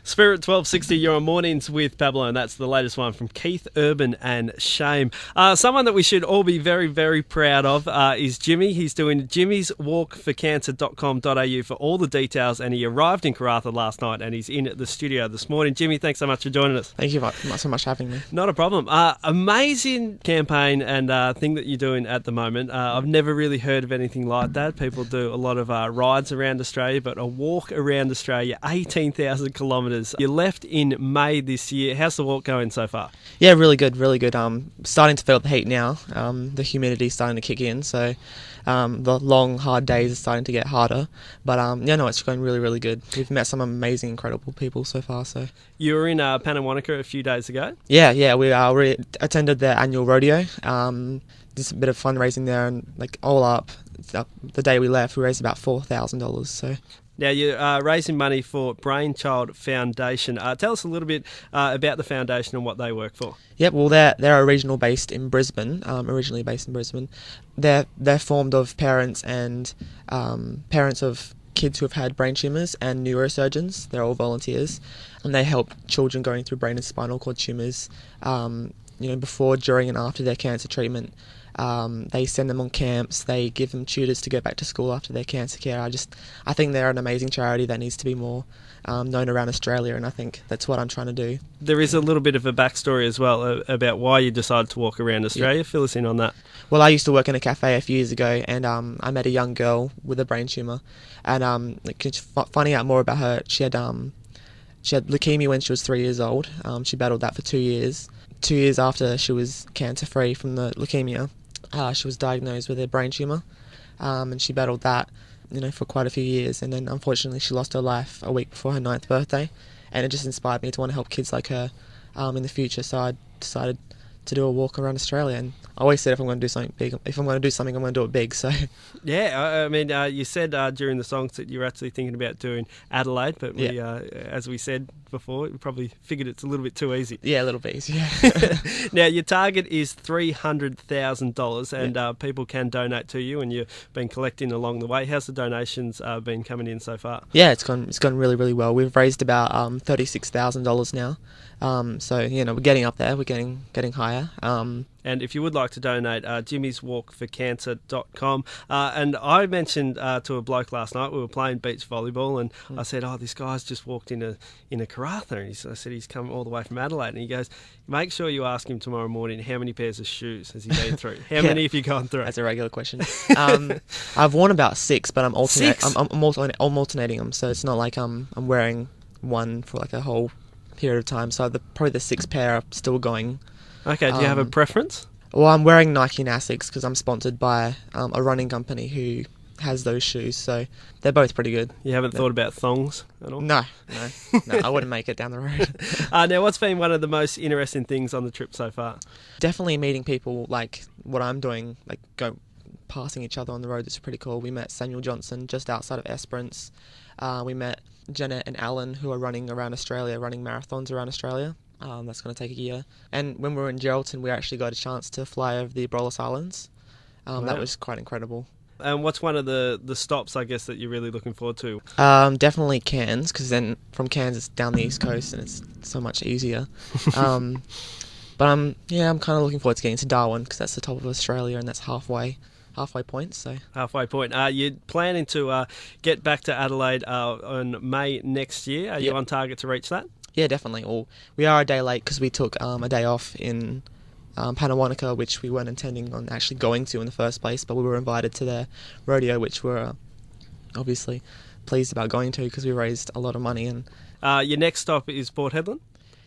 Spirit 1260, you're on Mornings with Pablo, and that's the latest one from Keith Urban and Shame. Someone that we should all be very, very proud of is Jimmy. He's doing jimmyswalkforcancer.com.au for all the details, and he arrived in Karratha last night, and he's in the studio this morning. Jimmy, thanks so much for joining us. Thank you so much for having me. Not a problem. Amazing campaign and thing that you're doing at the moment. I've never really heard of anything like that. People do a lot of rides around Australia, but a walk around Australia, 18,000 kilometres. You left in May this year. How's the walk going so far? Yeah, really good. Starting to feel the heat now. The humidity's starting to kick in, so the long, hard days are starting to get harder. But it's going really, really good. We've met some amazing, incredible people so far. So you were in Pannawonica a few days ago? Yeah. We attended their annual rodeo. Just a bit of fundraising there, and all up, the day we left, we raised about $4,000. So. Now, you're raising money for Brainchild Foundation. Tell us a little bit about the foundation and what they work for. Yep, well, they're originally based in Brisbane. They're formed of parents and parents of kids who have had brain tumours and neurosurgeons. They're all volunteers, and they help children going through brain and spinal cord tumours, before, during and after their cancer treatment. They send them on camps. They give them tutors to go back to school after their cancer care. I think they're an amazing charity that needs to be more known around Australia, and I think that's what I'm trying to do. There is a little bit of a backstory as well about why you decided to walk around Australia. Yeah. Fill us in on that. Well, I used to work in a cafe a few years ago, and I met a young girl with a brain tumour, and finding out more about her, she had leukemia when she was 3 years old. She battled that for 2 years. 2 years after she was cancer-free from the leukemia, she was diagnosed with a brain tumour, and she battled that, for quite a few years. And then, unfortunately, she lost her life a week before her 9th birthday, and it just inspired me to want to help kids like her in the future. So I decided to do a walk around Australia, and I always said if I'm going to do something big, I'm going to do it big. So yeah, I mean, you said during the songs that you're actually thinking about doing Adelaide, but we, as we said before, we probably figured it's a little bit too easy. Yeah, a little bit easier. Now, your target is $300,000, and people can donate to you, and you've been collecting along the way. How's the donations been coming in so far? Yeah, it's gone really, really well. We've raised about $36,000 now. So we're getting up there. We're getting higher. And if you would like to donate, jimmyswalkforcancer.com. And I mentioned to a bloke last night, we were playing beach volleyball, and I said, this guy's just walked in a Karratha. And I said he's come all the way from Adelaide. And he goes, make sure you ask him tomorrow morning how many pairs of shoes has he been through. How many have you gone through? That's a regular question. I've worn about 6, but I'm alternating them. So it's not like I'm wearing one for a whole period of time. So probably the 6 pair are still going. Okay, do you have a preference? Well, I'm wearing Nike and Asics because I'm sponsored by a running company who has those shoes, so they're both pretty good. You haven't thought about thongs at all? No, I wouldn't make it down the road. Now, what's been one of the most interesting things on the trip so far? Definitely meeting people like what I'm doing, passing each other on the road. It's pretty cool. We met Samuel Johnson just outside of Esperance. We met Janet and Alan, who are running marathons around Australia. That's going to take a year. And when we were in Geraldton, we actually got a chance to fly over the Abrolhos Islands. Wow. That was quite incredible. And what's one of the stops, I guess, that you're really looking forward to? Definitely Cairns, because then from Cairns it's down the east coast and it's so much easier. But I'm kind of looking forward to getting to Darwin, because that's the top of Australia and that's halfway point. So halfway point. You're planning to get back to Adelaide on May next year. Are you on target to reach that? Yeah, definitely. Well, we are a day late because we took a day off in Pannawonica, which we weren't intending on actually going to in the first place, but we were invited to their rodeo, which we're obviously pleased about going to because we raised a lot of money. And your next stop is Port Hedland?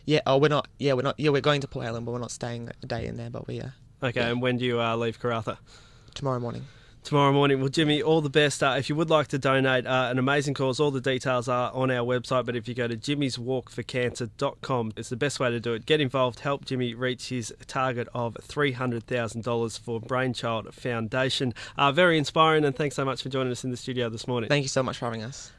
Yeah. Oh, we're not. Yeah, we're not. Yeah, we're going to Port Hedland, but we're not staying a day in there. But we are. Okay. Yeah. And when do you leave Karratha? Tomorrow morning. Tomorrow morning. Well, Jimmy, all the best. If you would like to donate, an amazing cause. All the details are on our website, but if you go to jimmyswalkforcancer.com, it's the best way to do it. Get involved, help Jimmy reach his target of $300,000 for Brainchild Foundation. Very inspiring, and thanks so much for joining us in the studio this morning. Thank you so much for having us.